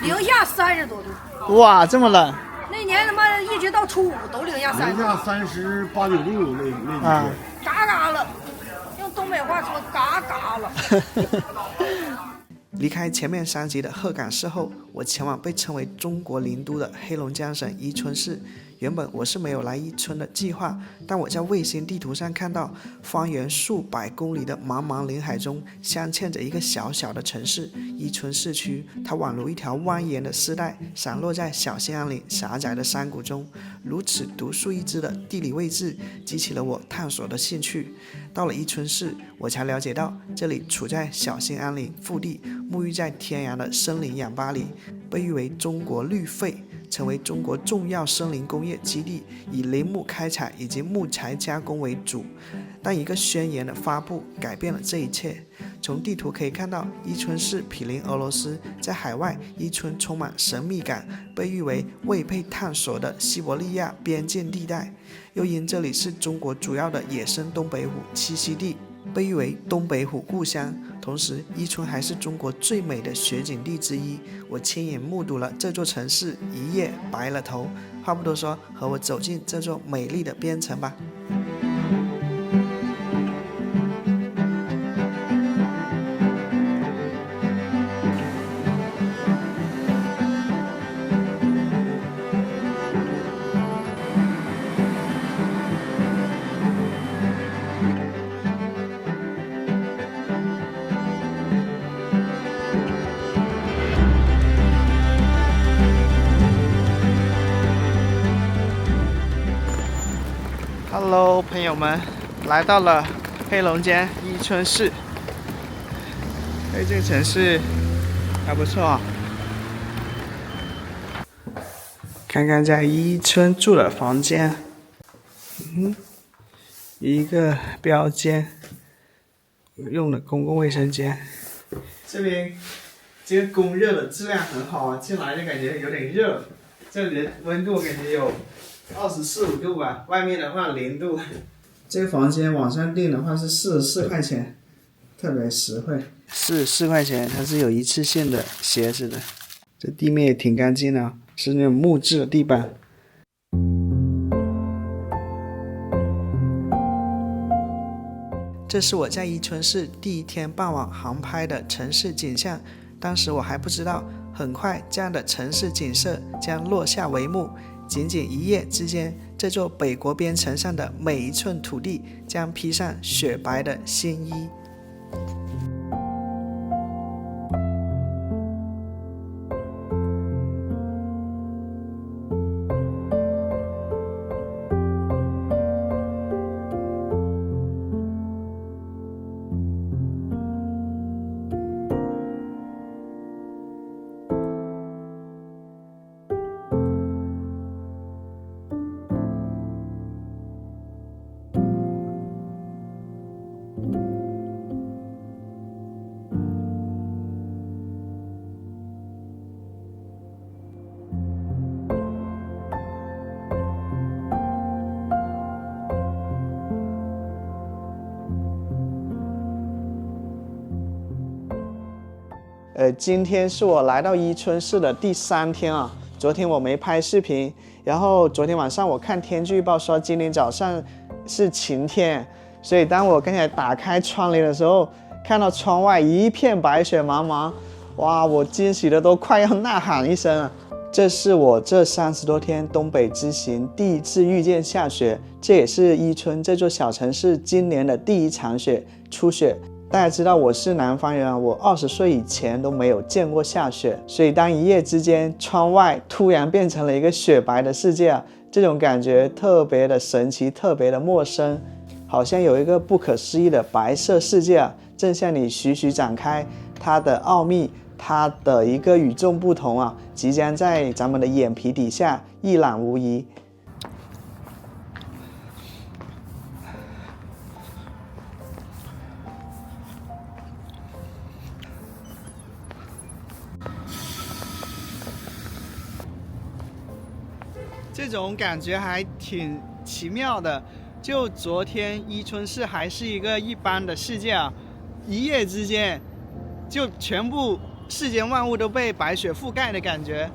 零下30多度。哇，这么冷！那年他妈一直到初5都零下30度。零下38、9度那几天。嘎嘎了，用东北话说嘎嘎了。离开前面3集的鹤岗市后，我前往被称为中国灵都的黑龙江省伊春市。原本我是没有来伊春的计划，但我在卫星地图上看到，方圆数百公里的茫茫林海中镶嵌着一个小小的城市——伊春市区。它宛如一条蜿蜒的丝带，散落在小兴安岭狭窄的山谷中。如此独树一帜的地理位置，激起了我探索的兴趣。到了伊春市，我才了解到，这里处在小兴安岭腹地，沐浴在天然的森林氧吧里，被誉为中国绿肺，成为中国重要森林工业基地，以林木开采以及木材加工为主。但一个宣言的发布改变了这一切。从地图可以看到，伊春市毗邻俄罗斯，在海外，伊春充满神秘感，被誉为未被探索的西伯利亚边境地带。又因这里是中国主要的野生东北虎栖息地，被誉为东北虎故乡。同时，伊春还是中国最美的雪景地之一。我亲眼目睹了这座城市一夜白了头。话不多说，和我走进这座美丽的边城吧。Hello， 朋友们，来到了黑龙江伊春市。这个城市还不错啊。看看在伊春住的房间，一个标间，用的公共卫生间。这边这个供热的质量很好啊，进来就感觉有点热。这里的温度感觉有24、5度吧，外面的话0度。这个房间网上订的话是44块钱，特别实惠。44块钱，它是有一次性的鞋子的。这地面也挺干净的，是那种木质的地板。这是我在伊春市第一天傍晚航拍的城市景象。当时我还不知道，很快这样的城市景色将落下帷幕。仅仅一夜之间，这座北国边城上的每一寸土地将披上雪白的新衣。今天是我来到伊春市的第3天啊。昨天我没拍视频，然后昨天晚上我看天气预报说今天早上是晴天，所以当我刚才打开窗帘的时候，看到窗外一片白雪茫茫，哇，我惊喜的都快要呐喊一声了。这是我这30多天东北之行第一次遇见下雪，这也是伊春这座小城市今年的第一场雪，初雪。大家知道我是南方人啊，我20岁以前都没有见过下雪，所以当一夜之间窗外突然变成了一个雪白的世界啊，这种感觉特别的神奇，特别的陌生，好像有一个不可思议的白色世界啊，正向你徐徐展开，它的奥秘，它的一个与众不同啊，即将在咱们的眼皮底下一览无遗。这种感觉还挺奇妙的。就昨天伊春市还是一个一般的世界啊，一夜之间就全部世间万物都被白雪覆盖的感觉。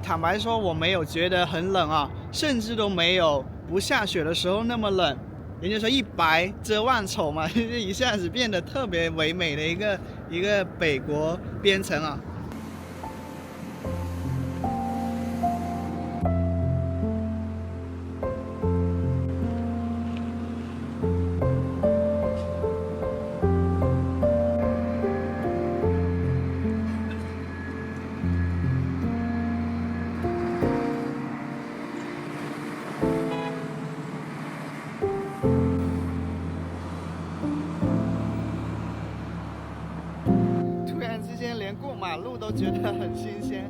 坦白说，我没有觉得很冷啊，甚至都没有不下雪的时候那么冷。也就是说，一白遮万丑嘛，就一下子变得特别唯美的一个北国边城啊。连过马路都觉得很新鲜。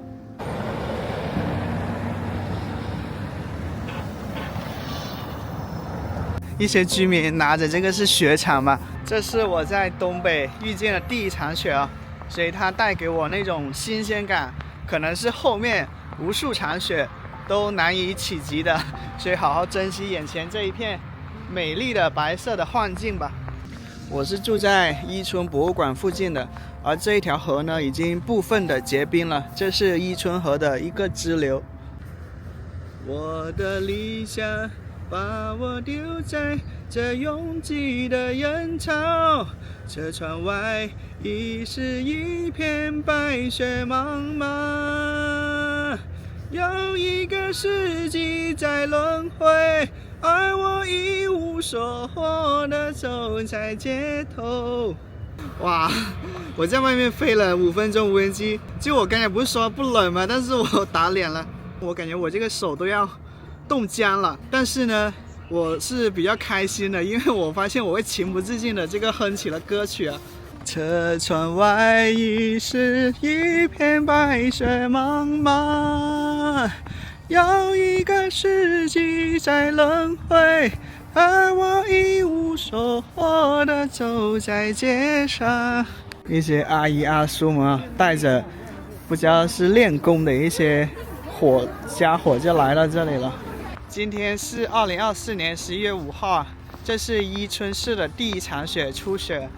一些居民拿着这个是雪铲嘛，这是我在东北遇见的第一场雪啊，所以它带给我那种新鲜感，可能是后面无数场雪都难以企及的，所以好好珍惜眼前这一片美丽的白色的幻境吧。我是住在伊春博物馆附近的，而这一条河呢，已经部分的结冰了，这是伊春河的一个支流。我的理想把我丢在这拥挤的人潮，车窗外已是一片白雪茫茫，有一个世纪在轮回，而我一无所获的走在街头。哇，我在外面飞了5分钟无人机，就我刚才不是说不冷吗？但是我打脸了，我感觉我这个手都要冻僵了。但是呢，我是比较开心的，因为我发现我会情不自禁的这个哼起了歌曲啊。车窗外已是一片白雪茫茫，有一个世纪在轮回，而我一无所获的走在街上。一些阿姨阿叔们带着不知道是练功的一些家伙就来到这里了。今天是2024年11月5号啊，这是伊春市的第一场雪初雪。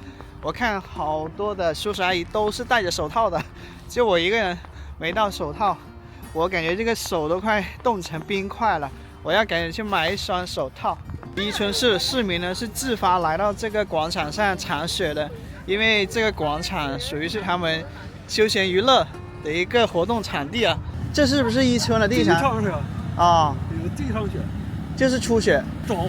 我看好多的叔叔阿姨都是戴着手套的，就我一个人没戴手套，我感觉这个手都快冻成冰块了，我要赶紧去买一双手套。伊春市的市民呢是自发来到这个广场上铲雪的，因为这个广场属于是他们休闲娱乐的一个活动场地啊。这是不是伊春的第一场雪啊？这场雪就是初雪。早，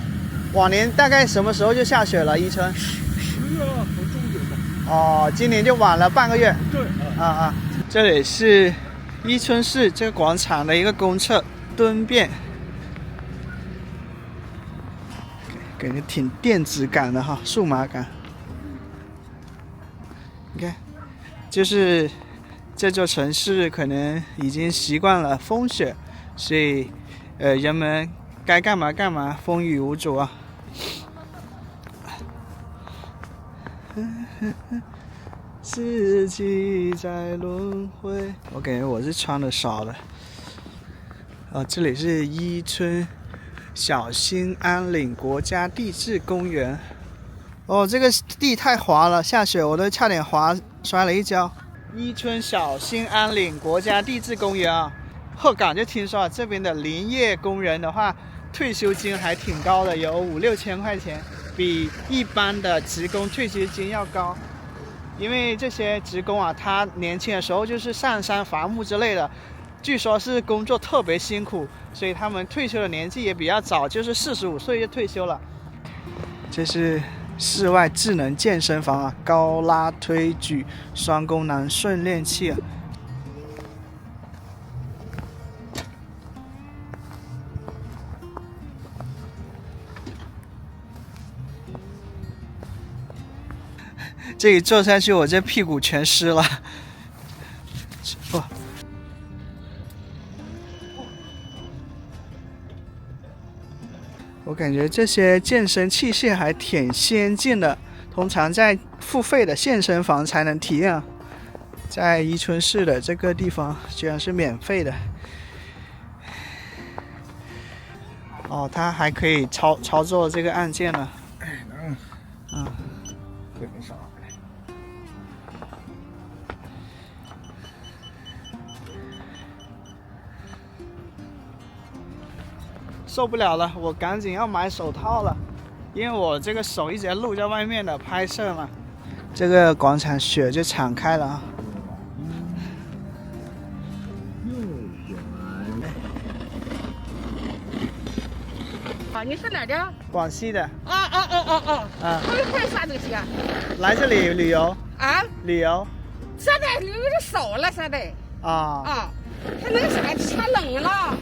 往年大概什么时候就下雪了？伊春10月和中旬吧。哦，今年就晚了半个月。对啊，这里是伊春市这个广场的一个公厕蹲便，感觉挺电子感的哈，数码感。你看，就是这座城市可能已经习惯了风雪，所以人们该干嘛干嘛，风雨无阻啊。四季在轮回，我感觉我是穿的少了。这里是伊春小兴安岭国家地质公园。这个地太滑了，下雪我都差点摔了一跤。伊春小兴安岭国家地质公园啊，鹤岗就听说这边的林业工人的话，退休金还挺高的，有5-6千块钱，比一般的职工退休金要高。因为这些职工啊，他年轻的时候就是上山伐木之类的，据说是工作特别辛苦，所以他们退休的年纪也比较早，就是45岁就退休了。这是室外智能健身房啊，高拉推举双功能训练器啊。这一坐下去，我这屁股全湿了。我感觉这些健身器械还挺先进的，通常在付费的健身房才能体验。在伊春市的这个地方居然是免费的。它还可以操作这个按键呢。受不了了，我赶紧要买手套了，因为我这个手一直露在外面的拍摄嘛。这个广场雪就敞开了啊。啊，你是哪儿的？广西的。啊！干啥东西啊？来这里旅游。啊？旅游。现在旅游的少了，现在。啊。他那个啥，天冷了。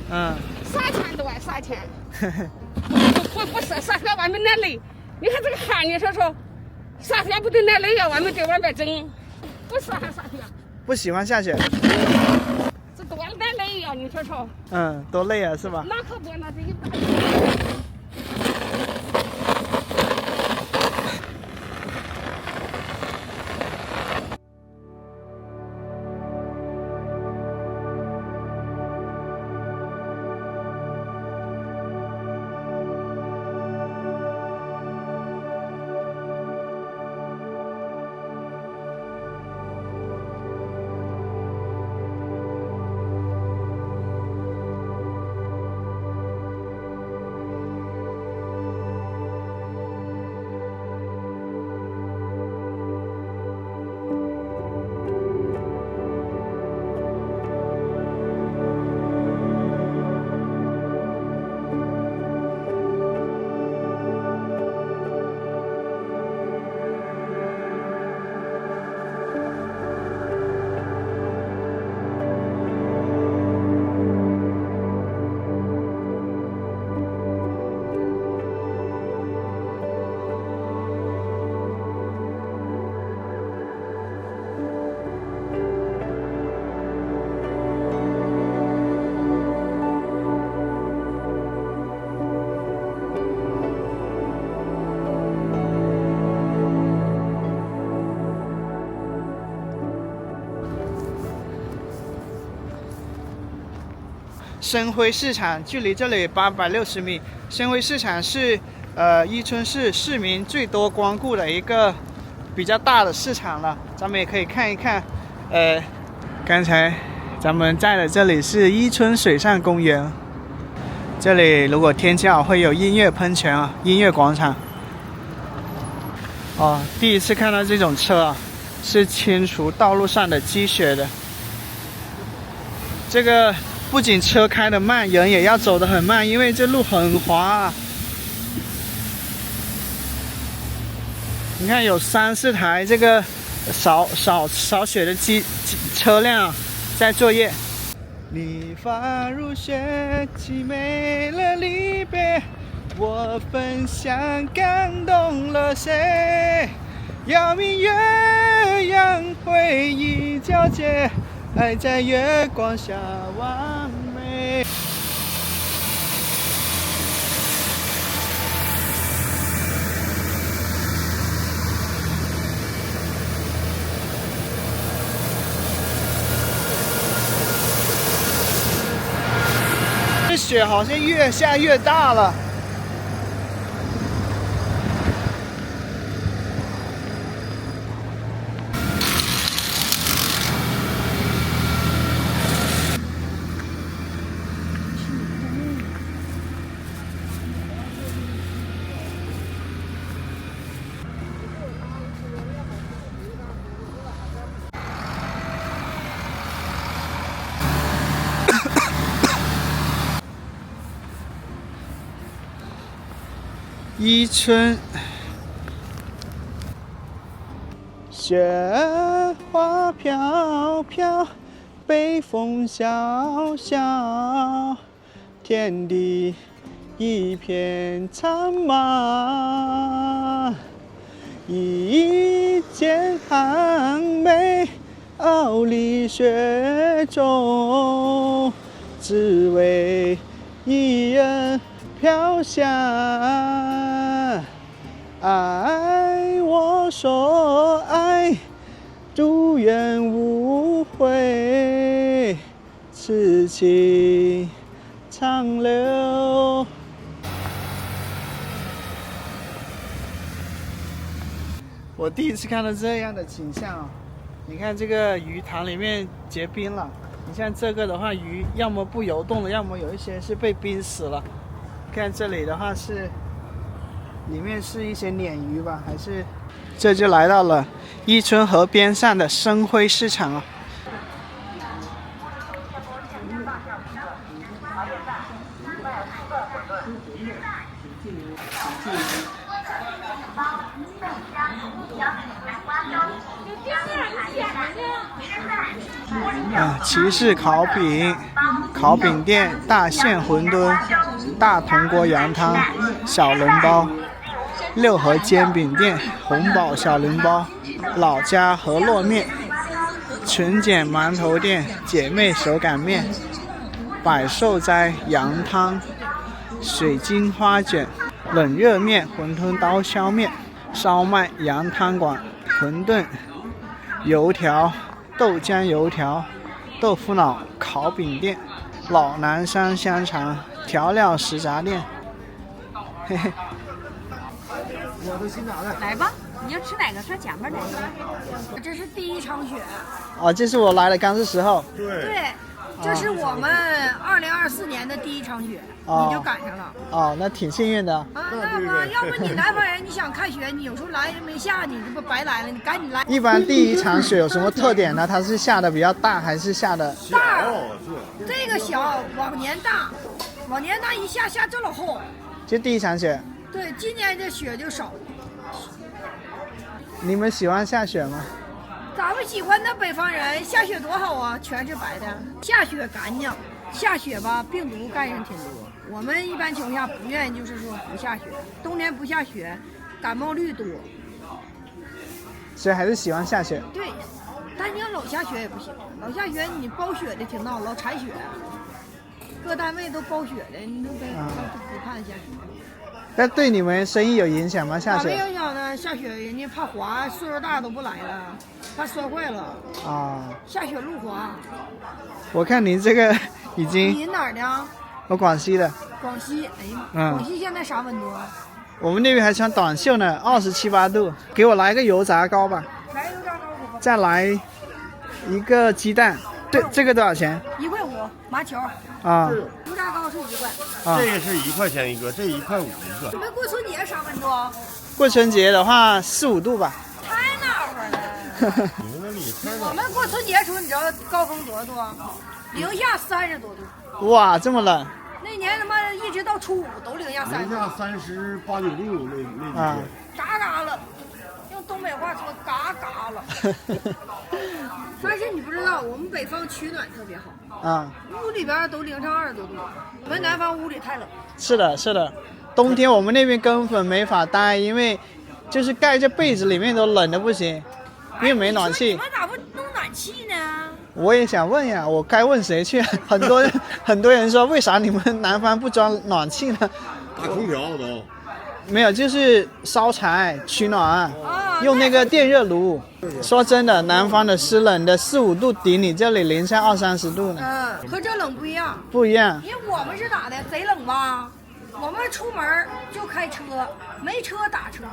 3000多，3000。不是，3天外面那累。你看这个汗，你说3天不得那累呀？我们在外面整，不是还3天。不喜欢下雪。这多那累呀？你说。多累啊，是吧？那可不，那这一大。深辉市场距离这里860米。深辉市场是伊春市市民最多光顾的一个比较大的市场了。咱们也可以看一看，刚才咱们在的这里是伊春水上公园。这里如果天气好会有音乐喷泉啊，音乐广场。第一次看到这种车啊，是清除道路上的积雪的。这个不仅车开得慢，人也要走得很慢，因为这路很滑啊。你看有3、4台这个扫雪的车辆在作业。你发如雪，凄美了离别，我分享感动了谁？遥明月阳，回忆交接，爱在月光下完美。这雪好像越下越大了。伊春，雪花飘飘，北风萧萧，天地一片苍茫。一剑寒梅，傲立雪中，只为一人飘香。爱我所爱，祝愿无悔，此情长留。我第一次看到这样的景象啊！你看这个鱼塘里面结冰了，你像这个的话，鱼要么不游动了，要么有一些是被冰死了。看这里的话是，里面是一些鲶鱼吧，还是？这就来到了伊春河边上的生辉市场啊。齐氏烤饼、烤饼店、大馅馄饨、大铜锅羊汤、小笼包、六合煎饼店、红宝小笼包、老家河洛面、纯碱馒头店、姐妹手擀面、百寿斋羊汤、水晶花卷、冷热面、馄饨刀削面、烧麦羊汤馆、馄饨、油条、豆浆油条、豆腐脑烤饼店、老南山香肠、调料食杂店。嘿嘿，我都新找的。来吧，你要吃哪个？上前面来。这是第一场雪。哦，这是我来的刚是时候。对，这是我们2024年的第一场雪，你就赶上了。哦，那挺幸运的。啊，那么要不你南方人，你想看雪，你有时候来没下，你这不白来了？你赶紧来。一般第一场雪有什么特点呢？它是下的比较大，还是下的大？这个小，往年大，往年大一下这么厚。就第一场雪。对，今年这雪就少。你们喜欢下雪吗？咱们喜欢的北方人，下雪多好啊，全是白的。下雪干净，下雪吧病毒感染挺多。我们一般情况下不愿意，就是说不下雪，冬天不下雪，感冒率多。所以还是喜欢下雪。对，但你要老下雪也不行，老下雪你包雪的挺闹，老铲雪，各单位都包雪的，你都不怕下雪。那对你们生意有影响吗？下雪？没影响呢，下雪人家怕滑，岁数大都不来了，怕摔坏了。啊。下雪路滑。我看您这个已经。您哪儿的？我广西的。广西，哎呀，广西现在啥温度啊？我们那边还穿短袖呢，27、8度。给我来个油炸糕吧。来油炸糕不？再来一个鸡蛋。对，这个多少钱？1块5麻球。啊。油炸糕是1块。这个是1块钱一个，这1块5一个。你们过春节啥温度？过春节的话4、5度吧。太暖和了。你们那里太暖和了。我们过春节时候，你知道高峰多少度？零下30多度。哇，这么冷！那年他妈一直到初5都零下30度。零下38、9度那几天。嘎嘎了，用东北话说嘎嘎了。但是你不知道，我们北方取暖特别好啊，屋里边都零上20多度，我们南方屋里太冷。是的，是的，冬天我们那边根本没法待，因为就是盖这被子里面都冷的不行，因为没暖气。你们咋不弄暖气呢？我也想问呀，我该问谁去？很多人说，为啥你们南方不装暖气呢？大空调都。没有，就是烧柴取暖，用那个电热炉。说真的，南方的湿冷的4、5度顶你这里零下20、30度呢。和这冷不一样。不一样。因为我们是咋的，贼冷吧？我们出门就开车，没车打车，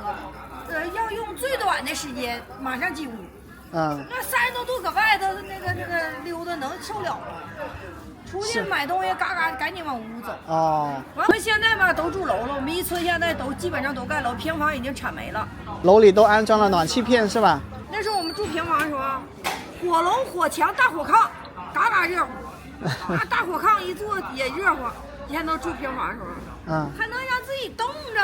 要用最短的时间马上进屋。那30多度搁外头那个溜达能受了吗？出去买东西，嘎嘎赶紧往屋走。完了现在吧都住楼了，我们一村现在都基本上都盖楼，平房已经铲没了。楼里都安装了暖气片是吧？那时候我们住平房的时候，火龙、火墙、大火炕，嘎嘎热乎。大火炕一坐也热乎。以前都住平房的时候，还能让自己冻着。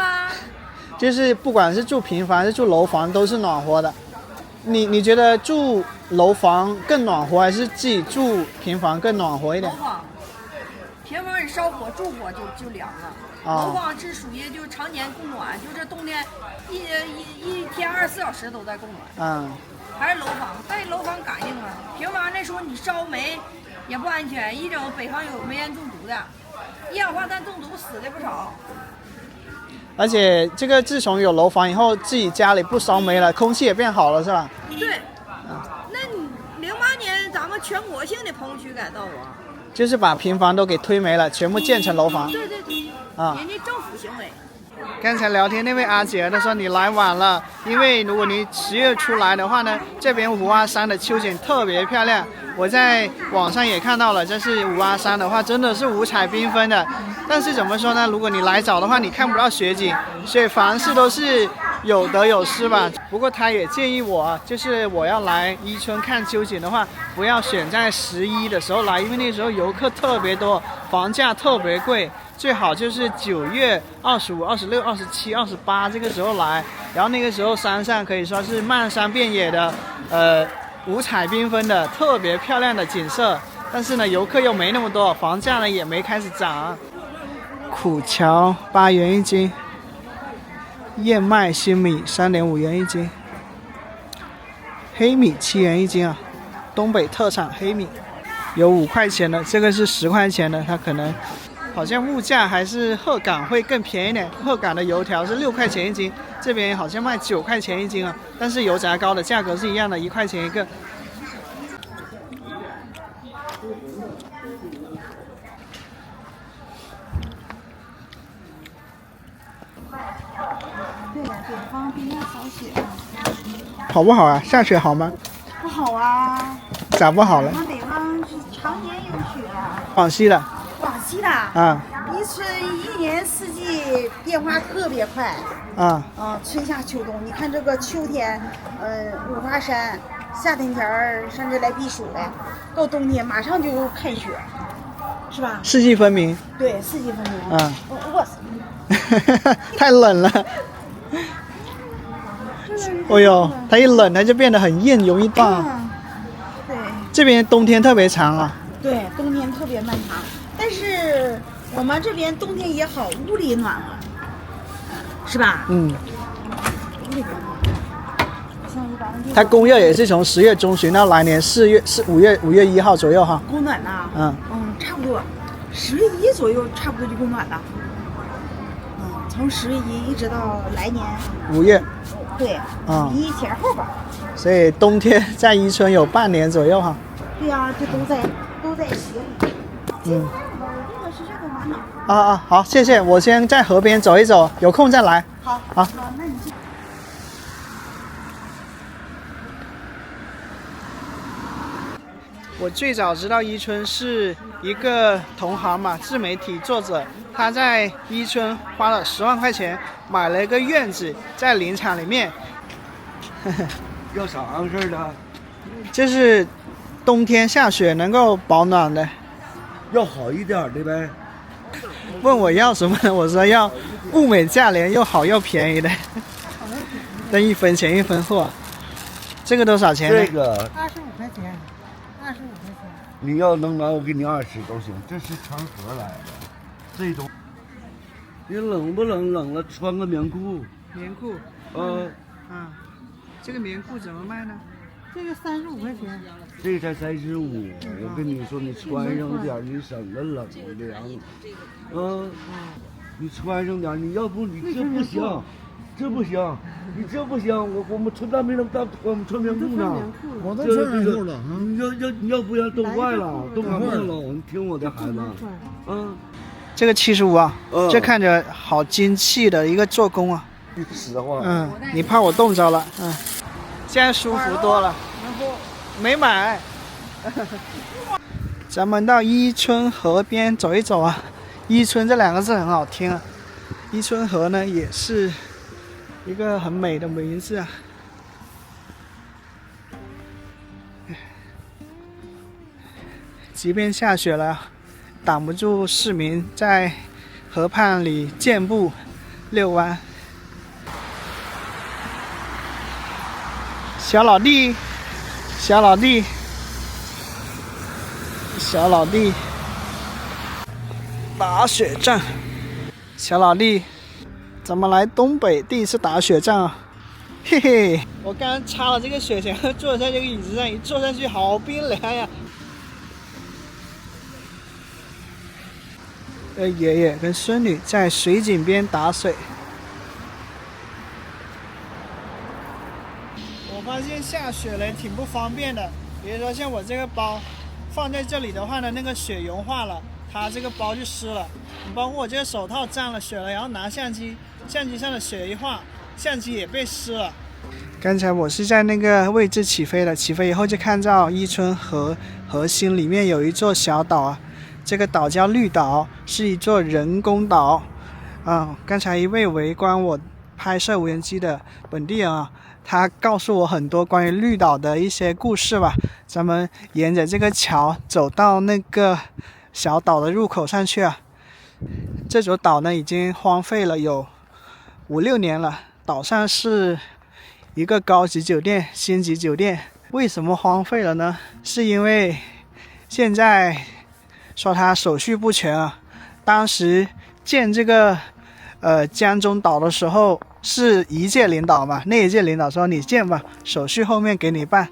就是不管是住平房还是住楼房，都是暖和的。你觉得住楼房更暖和，还是自己住平房更暖和一点？楼房，平房是烧火，住火就凉了。楼房是属于就是常年供暖，就是冬天一天24小时都在供暖。还是楼房，但是楼房干净啊。平房那时候你烧煤也不安全，一整北方有煤烟中毒的，一氧化碳中毒死的不少。而且这个自从有楼房以后，自己家里不烧煤了，空气也变好了，是吧？对。那你08年咱们全国性的棚区改造啊，就是把平房都给推没了，全部建成楼房。对。人家政府行为。刚才聊天那位阿姐她说你来晚了，因为如果你10月初来的话呢，这边五阿山的秋景特别漂亮。我在网上也看到了，这是五阿山的话真的是五彩缤纷的。但是怎么说呢，如果你来早的话，你看不到雪景，所以凡事都是有得有失吧。不过他也建议我，就是我要来伊春看秋景的话，不要选在11的时候来，因为那时候游客特别多，房价特别贵。最好就是9月25、26、27、28这个时候来，然后那个时候山上可以说是漫山遍野的，五彩缤纷的特别漂亮的景色。但是呢，游客又没那么多，房价呢也没开始涨。苦荞8元一斤，燕麦新米3.5元一斤，黑米7元一斤啊，东北特产黑米，有5块钱的，这个是10块钱的，它可能。好像物价还是鹤岗会更便宜点，鹤岗的油条是6块钱一斤，这边好像卖9块钱一斤啊，但是油炸糕的价格是一样的，1块钱一个。对呀，北方冰天扫雪。好不好啊？下雪好吗？不好啊。咋不好了？我们北方是常年有雪啊。广西的。广西的。啊。伊春1年4季变化特别快。啊。春夏秋冬，你看这个秋天，五华山，夏天前儿上这来避暑来，到冬天马上就看雪，是吧？四季分明。对，四季分明。啊。哇塞。太冷了。哎呦，它一冷它就变得很硬，容易断。对。这边冬天特别长啊。对，冬天特别漫长，但是我们这边冬天也好，屋里暖和，是吧？嗯。屋里暖和。它供热也是从10月中旬到来年5月1号左右哈。供暖呐？差不多，10月1左右差不多就供暖了。从10月1一直到来年5月。对，5一前后吧。所以冬天在伊春有半年左右哈。对呀，这都在雪里。这个是这个玛瑙。好，谢谢。我先在河边走一走，有空再来。好，那你去。我最早知道伊春是一个同行嘛，自媒体作者，他在伊春花了10万块钱买了一个院子在林场里面。要啥事的？就是冬天下雪能够保暖的。要好一点的呗。问我要什么？我说要物美价廉又好又便宜的。但1分钱1分货。这个多少钱呢？这个25块钱，25块钱。你要能拿，我给你20都行。这是成盒来的，这种。你冷不冷？冷了穿个棉裤。棉裤。这个棉裤怎么卖呢？这个35块钱。这才35，我跟你说，你穿上点，你省得冷凉。你穿上点，你要不你这不行，这不行，你这不行。我们穿大没那么大，我们穿棉裤呢。我都穿棉裤了。你要不然冻坏了，冻感冒了。你听我的孩子。这个75啊，这看着好精细的一个做工啊。实话。你怕我冻着了。现在舒服多了。没买。咱们到伊春河边走一走啊。伊春这2个字很好听啊。伊春河呢也是一个很美的名字啊。即便下雪了，挡不住市民在河畔里健步遛弯。小老弟，小老弟，小老弟，打雪仗。小老弟，咱们来东北第一次打雪仗啊！嘿嘿，我刚刚擦了这个雪，然后坐在这个椅子上，一坐上去好冰凉呀！爷爷跟孙女在水井边打水。我发现下雪了挺不方便的，比如说像我这个包放在这里的话呢，那个雪融化了，它这个包就湿了。包括我这个手套沾了雪了，然后拿相机，相机上的雪一化，相机也被湿了。刚才我是在那个位置起飞的，起飞以后就看到伊春河核心里面有一座小岛啊，这个岛叫绿岛，是一座人工岛。刚才一位围观我拍摄无人机的本地人啊，他告诉我很多关于绿岛的一些故事吧。咱们沿着这个桥走到那个小岛的入口上去啊。这座岛呢已经荒废了有5-6年了，岛上是一个高级酒店，星级酒店。为什么荒废了呢？是因为现在说它手续不全啊。当时建这个江中岛的时候是一届领导嘛，那一届领导说你建吧，手续后面给你办。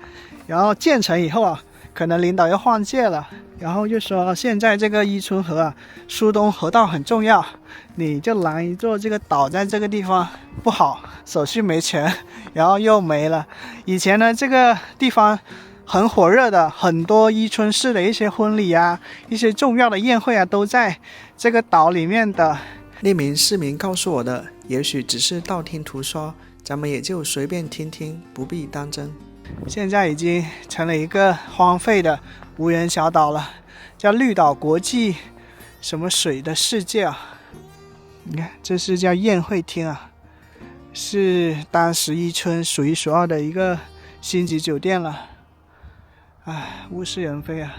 然后建成以后啊，可能领导又换届了，然后就说现在这个伊春河啊，疏通河道很重要，你就拦一座这个岛在这个地方不好，手续没全，然后又没了。以前呢这个地方很火热的，很多伊春市的一些婚礼啊，一些重要的宴会啊都在这个岛里面的。那名市民告诉我的，也许只是道听途说，咱们也就随便听听，不必当真。现在已经成了一个荒废的无人小岛了，叫绿岛国际什么水的世界啊。你看这是叫宴会厅啊，是当时伊春数一数二的一个星级酒店了。物是人非啊。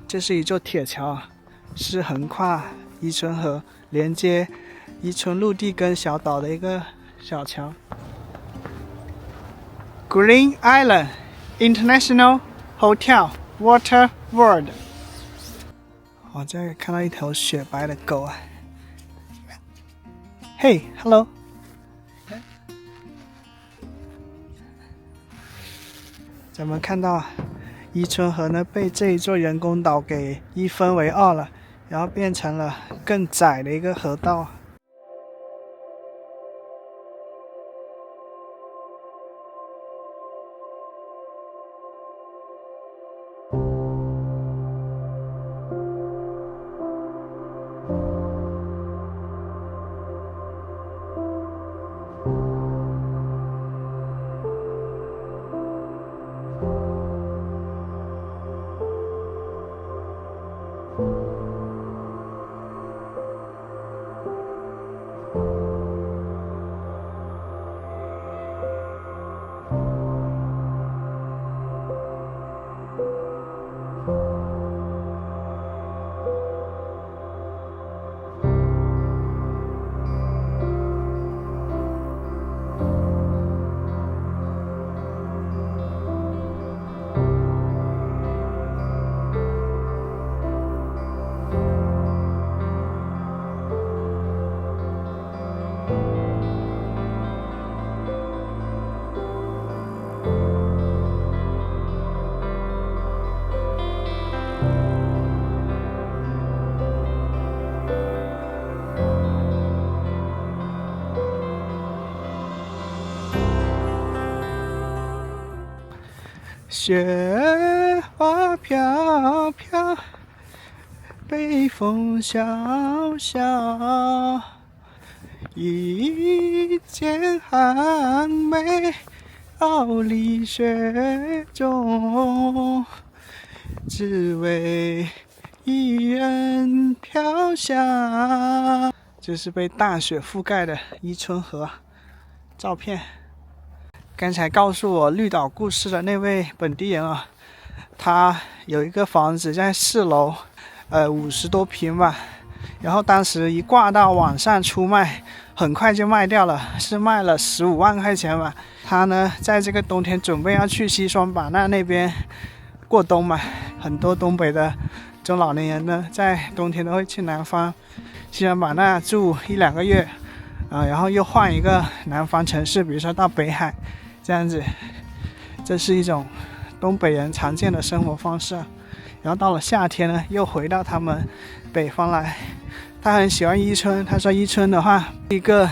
这是一座铁桥啊，是横跨伊春河连接伊春陆地跟小岛的一个小桥。Green Island International Hotel Water World。 我这看到一条雪白的狗啊。Hey, hello。 咱们看到伊春河呢被这一座人工岛给一分为二了，然后变成了更窄的一个河道。雪花飘飘，北风萧萧，一剪寒梅傲立雪中，只为一人飘香。这是被大雪覆盖的伊春河照片。刚才告诉我绿岛故事的那位本地人啊，他有一个房子在4楼，50多平吧，然后当时一挂到网上出卖，很快就卖掉了，是卖了15万块钱吧。他呢在这个冬天准备要去西双版纳那边过冬嘛，很多东北的中老年人呢在冬天都会去南方西双版纳住1-2个月，然后又换一个南方城市，比如说到北海这样子。这是一种东北人常见的生活方式。然后到了夏天呢，又回到他们北方来。他很喜欢伊春，他说伊春的话一个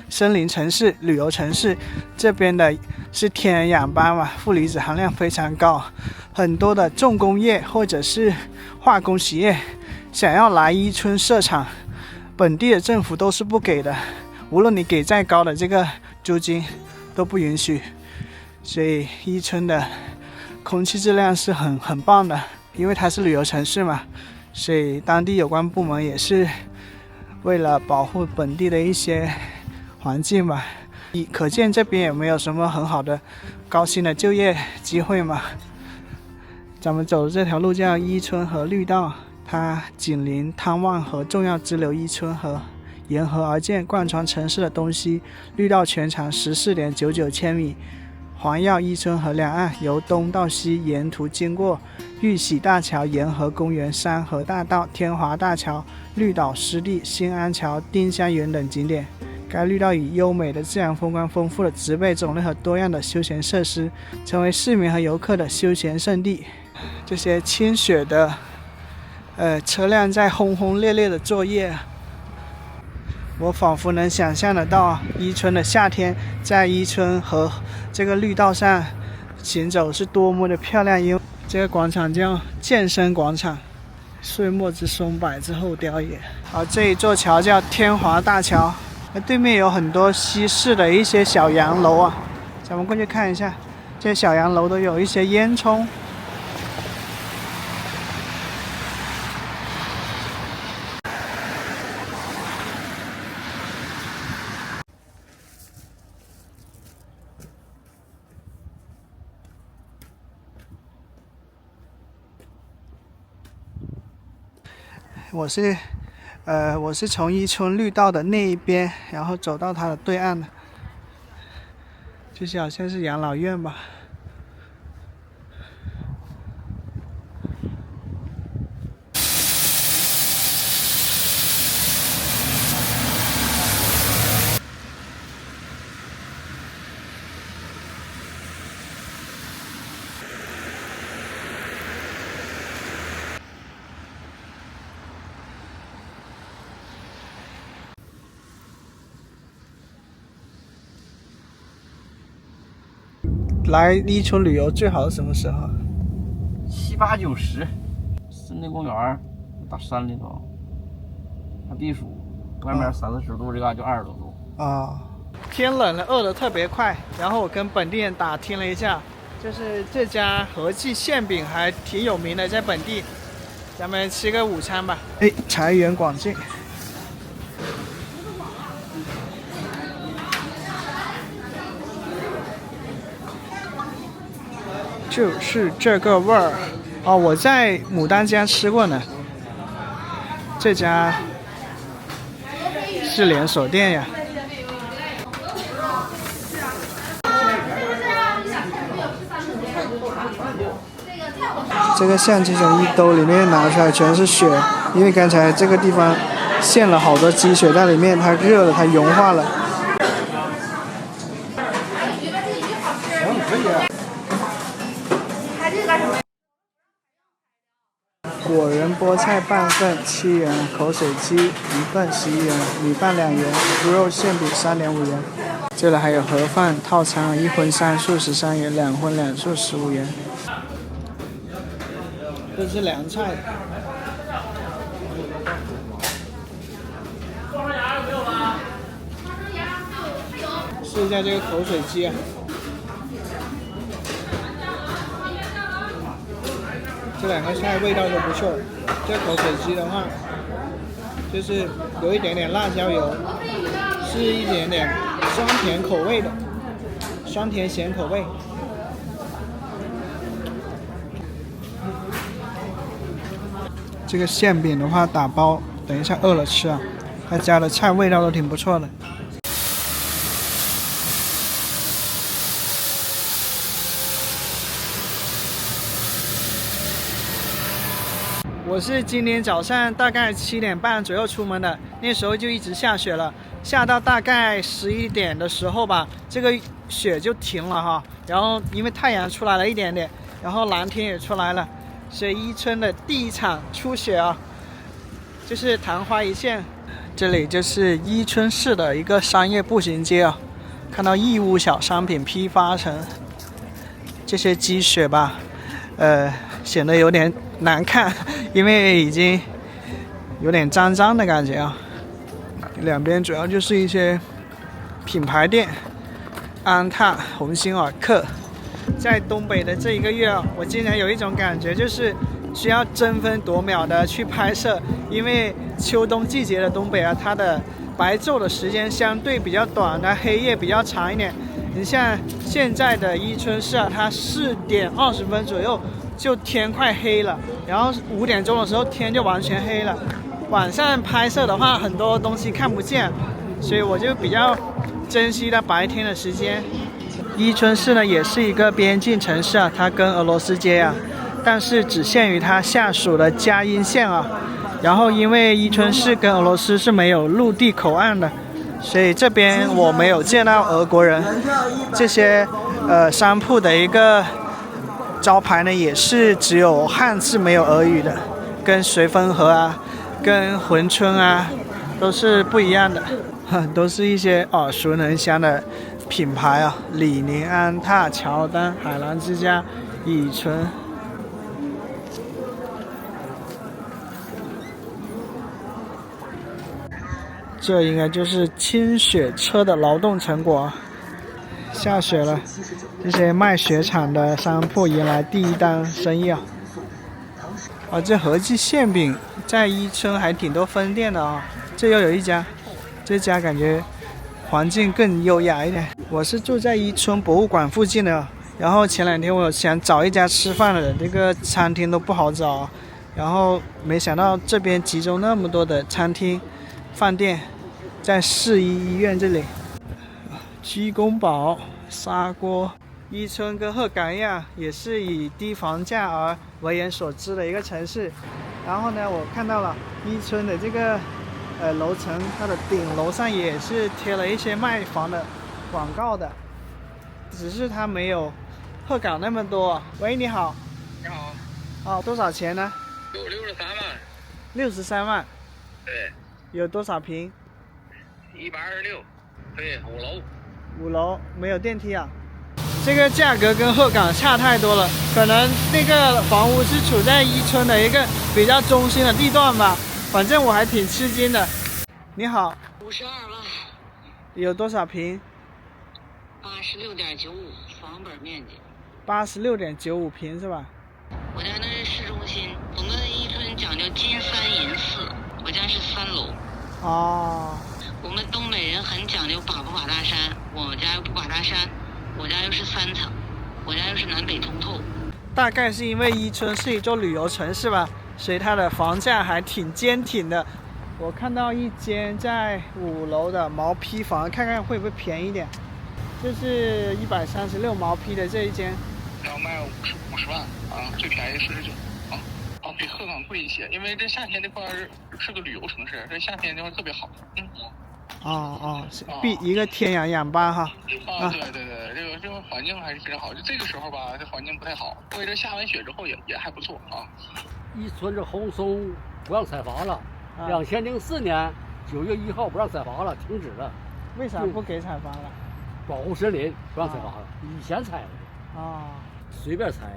森林城市、旅游城市，这边的是天然氧吧嘛，负离子含量非常高，很多的重工业或者是化工企业想要来伊春设厂，本地的政府都是不给的，无论你给再高的这个租金都不允许。所以伊春的空气质量是很棒的，因为它是旅游城市嘛，所以当地有关部门也是为了保护本地的一些环境吧。可见这边也没有什么很好的高薪的就业机会嘛。咱们走的这条路叫伊春河绿道，它紧邻汤旺河重要支流伊春河，沿河而建，贯穿城市的东西。绿道全长14.99千米，环绕伊春河两岸，由东到西沿途经过玉禧大桥、沿河公园、山河大道、天华大桥、绿岛湿地、新安桥、丁香园等景点。该绿道以优美的自然风光、丰富的植被种类和多样的休闲设施，成为市民和游客的休闲胜地。这些清雪的车辆在轰轰烈烈的作业，我仿佛能想象得到伊春的夏天在伊春和这个绿道上行走是多么的漂亮。因为这个广场叫健身广场，岁末之松，柏之后凋也。而这一座桥叫天华大桥，对面有很多西式的一些小洋楼啊，咱们过去看一下，这些小洋楼都有一些烟囱。我是从伊春绿道的那一边，然后走到它的对岸的，就是好像是养老院吧。来伊春旅游最好是什么时候？7、8、9、10，森林公园，大山里头，还避暑，外面30-40度，这嘎就20多度。天冷了，饿得特别快。然后我跟本地人打听了一下，就是这家和记馅饼还挺有名的，在本地，咱们吃个午餐吧。财源广进。就是这个味儿我在牡丹家吃过呢，这家是连锁店呀。这个相机从一兜里面拿出来全是雪，因为刚才这个地方陷了好多积雪在里面，它热了，它融化了。果仁菠菜半份7元，口水鸡1份11元，米饭2元，猪肉馅饼3.5元。这里还有盒饭套餐，1荤3素13元，2荤2素15元。这是凉菜。试一下这个口水鸡啊。这两个菜味道都不错，这口水鸡的话，就是有一点点辣椒油，是一点点酸甜口味的，酸甜咸口味。这个馅饼的话打包，等一下饿了吃啊，它加的菜味道都挺不错的。我是今天早上大概7点半左右出门的，那时候就一直下雪了，下到大概11点的时候吧，这个雪就停了哈。然后因为太阳出来了一点点，然后蓝天也出来了，所以伊春的第一场初雪啊，就是昙花一现。这里就是伊春市的一个商业步行街啊，看到义乌小商品批发成这些积雪吧。显得有点难看，因为已经有点脏脏的感觉啊。两边主要就是一些品牌店，安踏、鸿星尔克。在东北的这一个月啊，我经常有一种感觉，就是需要争分夺秒的去拍摄，因为秋冬季节的东北啊，它的白昼的时间相对比较短，它黑夜比较长一点。你像现在的伊春市啊，它4点20分左右就天快黑了，然后5点钟的时候天就完全黑了。晚上拍摄的话，很多东西看不见，所以我就比较珍惜它白天的时间。伊春市呢，也是一个边境城市啊，它跟俄罗斯接壤，但是只限于它下属的嘉阴县啊。然后因为伊春市跟俄罗斯是没有陆地口岸的，所以这边我没有见到俄国人。这些商铺的一个招牌呢，也是只有汉字没有俄语的，跟绥芬河啊、跟珲春啊都是不一样的，都是一些耳熟能详的品牌啊，李宁、安踏、乔丹、海澜之家、乙醇。这应该就是清雪车的劳动成果。下雪了，这些卖雪场的商铺迎来第一单生意啊！这和记馅饼在伊春还挺多分店的啊，这又有一家，这家感觉环境更优雅一点。我是住在伊春博物馆附近的，然后前2天我想找一家吃饭的，这个餐厅都不好找，然后没想到这边集中那么多的餐厅、饭店，在市医院这里。鸡公煲、砂锅。伊春跟鹤岗一样，也是以低房价而为人所知的一个城市。然后呢，我看到了伊春的这个楼层，它的顶楼上也是贴了一些卖房的广告的，只是它没有鹤岗那么多。喂，你好。你好。哦，多少钱呢63万。63万。对。有多少平？126。对，5楼。5楼，没有电梯啊。这个价格跟鹤岗差太多了，可能那个房屋是处在伊春的一个比较中心的地段吧，反正我还挺吃惊的。你好。52万。有多少平？86.95房本面积。86.95平是吧？我家那是市中心，我们伊春讲究金3银4，我家是3楼。哦。我们东北人很讲究把不把大山，我家又不把大山，我家又是3层，我家又是南北通透。大概是因为伊春是一座旅游城市吧，所以它的房价还挺坚挺的。我看到一间在5楼的毛坯房，看看会不会便宜一点。这是136毛坯的这一间，要卖50万啊，最便宜49啊。比鹤岗贵一些，因为这夏天这块是个旅游城市，这夏天这块特别好。一个天然氧吧哈。对，这个环境还是非常好。就这个时候吧，这环境不太好，所以这下完雪之后也还不错啊。伊春这红松不让采伐了，2004年9月1号不让采伐了，停止了。为啥不给采伐了？保护森林不让采伐了，以前采的。随便采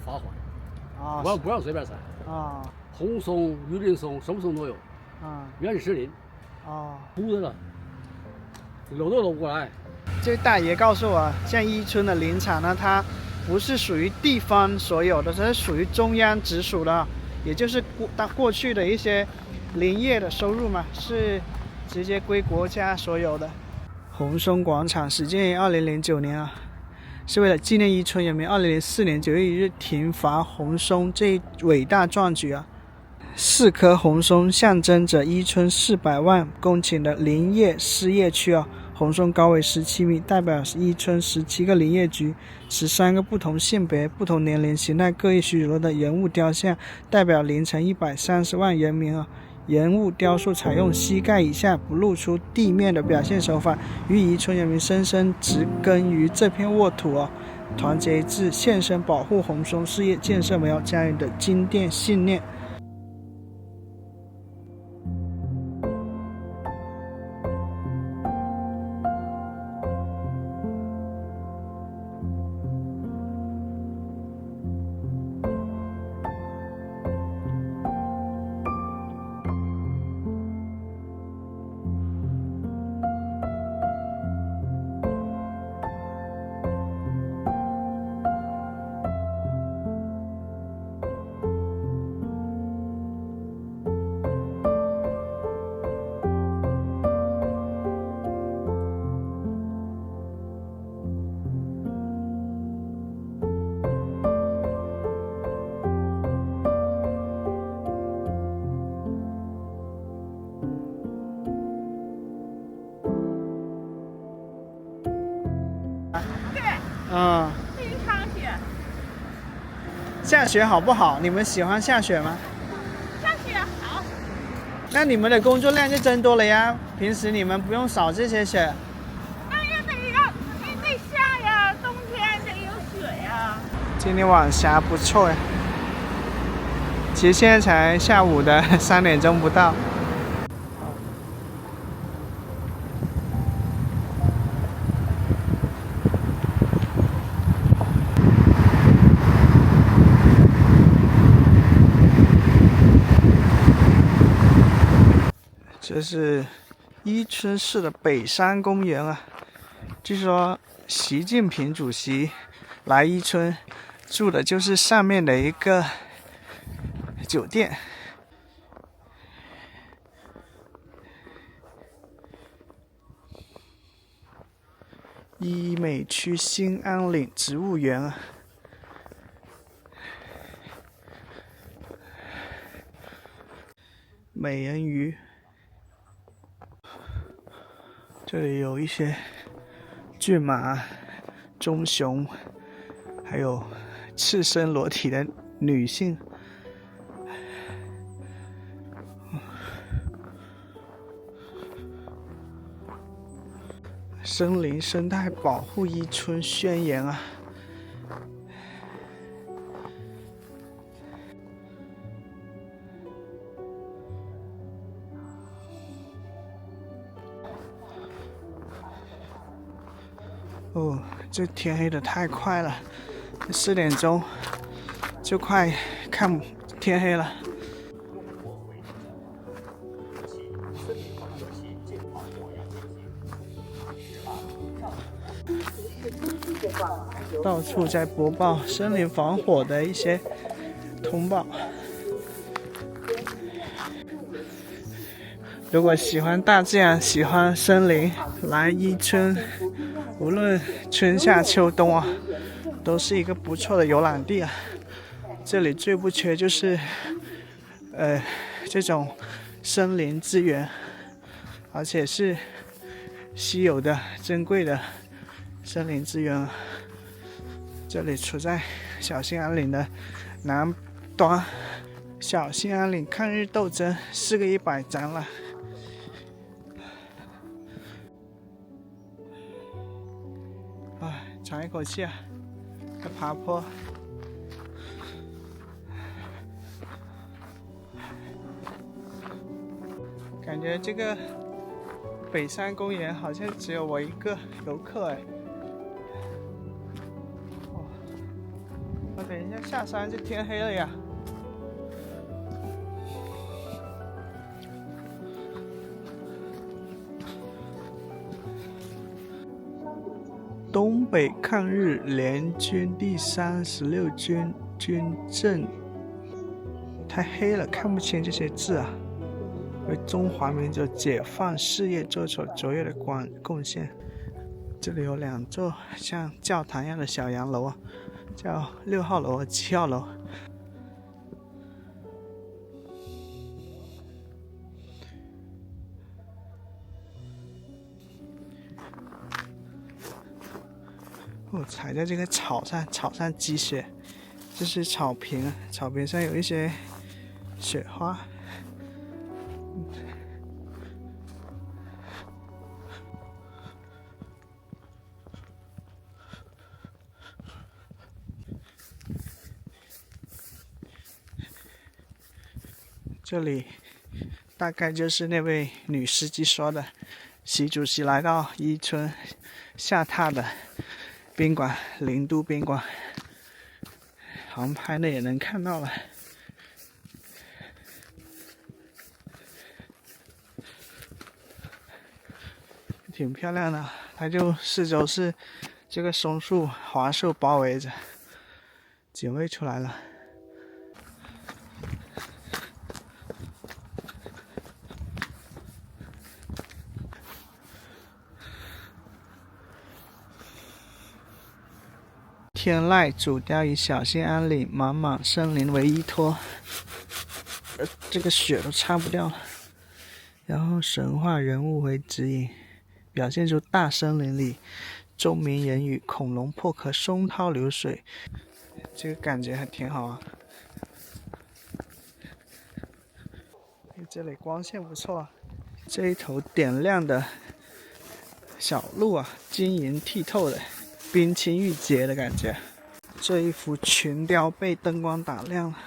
罚款。不让随便采。红松、榆林松，什么松都有。原始森林。秃子了，搂都搂不过来。这大爷告诉我，像伊春的林场呢，它不是属于地方所有的，它是属于中央直属的，也就是过去的一些林业的收入嘛，是直接归国家所有的。红松广场始建于2009年啊，是为了纪念伊春人民2004年9月1日停伐红松这一伟大壮举啊。4棵红松象征着伊春400万公顷的林业事业区啊。红松高为17米，代表伊春17个林业局，13个不同性别、不同年龄、形态各异许多的人物雕像，代表凌晨130万人民啊。人物雕塑采用膝盖以下不露出地面的表现手法，与伊春人民深深植根于这片沃土啊，团结一致，献身保护红松事业、建设美好家园的经典信念。嗯。非常雪。下雪好不好？你们喜欢下雪吗？下雪好。那你们的工作量就增多了呀。平时你们不用扫这些雪。哎呀，得下呀，冬天得有雪呀。今天晚霞不错呀。其实现在才下午的3点钟不到。这是伊春市的北山公园啊，据说习近平主席来伊春住的就是上面的一个酒店。伊美区新安岭植物园啊，美人鱼。这里有一些骏马、棕熊，还有赤身裸体的女性。森林生态保护伊春宣言啊！哦，这天黑的太快了，4点钟就快看天黑了。到处在播报森林防火的一些通报。如果喜欢大自然、喜欢森林，来伊春，无论春夏秋冬啊，都是一个不错的游览地啊。这里最不缺就是这种森林资源，而且是稀有的、珍贵的森林资源。这里处在小兴安岭的南端，小兴安岭抗日斗争4个100展览。喘一口气啊，在爬坡。感觉这个北山公园好像只有我一个游客哎。我等一下下山就天黑了呀。东北抗日联军第36军军政，太黑了，看不清这些字啊。为中华民族解放事业做出卓越的贡献。这里有2座像教堂一样的小洋楼啊，叫6号楼和7号楼。我踩在这个草上，草上积雪，这是草坪，草坪上有一些雪花。这里大概就是那位女司机说的，习主席来到伊春下榻的宾馆，灵都宾馆。航拍的也能看到了。挺漂亮的，它就四周是这个松树、桦树包围着，警卫出来了。天籁主雕以小兴安岭茫茫森林为依托，这个雪都擦不掉了。然后神话人物为指引，表现出大森林里钟鸣人语，恐龙破壳，松涛流水，这个感觉还挺好啊。这里光线不错啊，这一头点亮的小鹿啊，晶莹剔透的，冰清玉洁的感觉。这一幅群雕被灯光打亮了。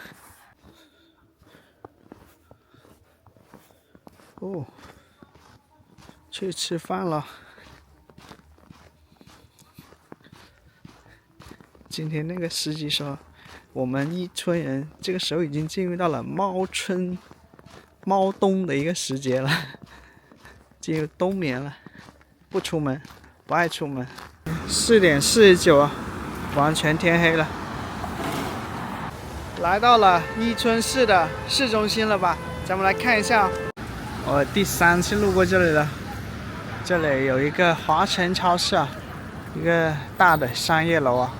哦，去吃饭了。今天那个司机说，我们伊春人这个时候已经进入到了猫春、猫冬的一个时节了，进入冬眠了，不出门，不爱出门。4点49啊，完全天黑了。来到了伊春市的市中心了吧？咱们来看一下。我第3次路过这里了，这里有一个华城超市啊，一个大的商业楼啊，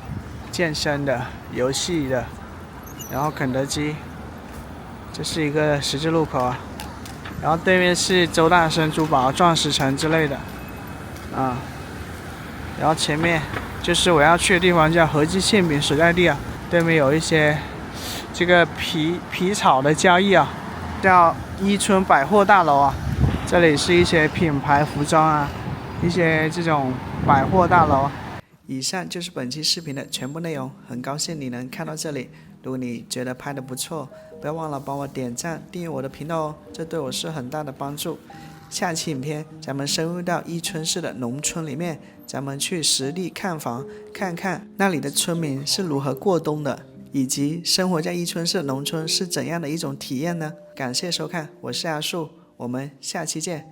健身的、游戏的，然后肯德基，这是一个十字路口啊，然后对面是周大生珠宝、钻石城之类的啊，然后前面就是我要去的地方，叫和记馅饼所在地啊，对面有一些这个皮草的交易啊，叫伊春百货大楼啊，这里是一些品牌服装啊，一些这种百货大楼。以上就是本期视频的全部内容，很高兴你能看到这里。如果你觉得拍得不错，不要忘了帮我点赞、订阅我的频道哦，这对我是很大的帮助。下期影片咱们深入到伊春市的农村里面，咱们去实地看房，看看那里的村民是如何过冬的，以及生活在伊春市的农村是怎样的一种体验呢？感谢收看，我是阿树，我们下期见。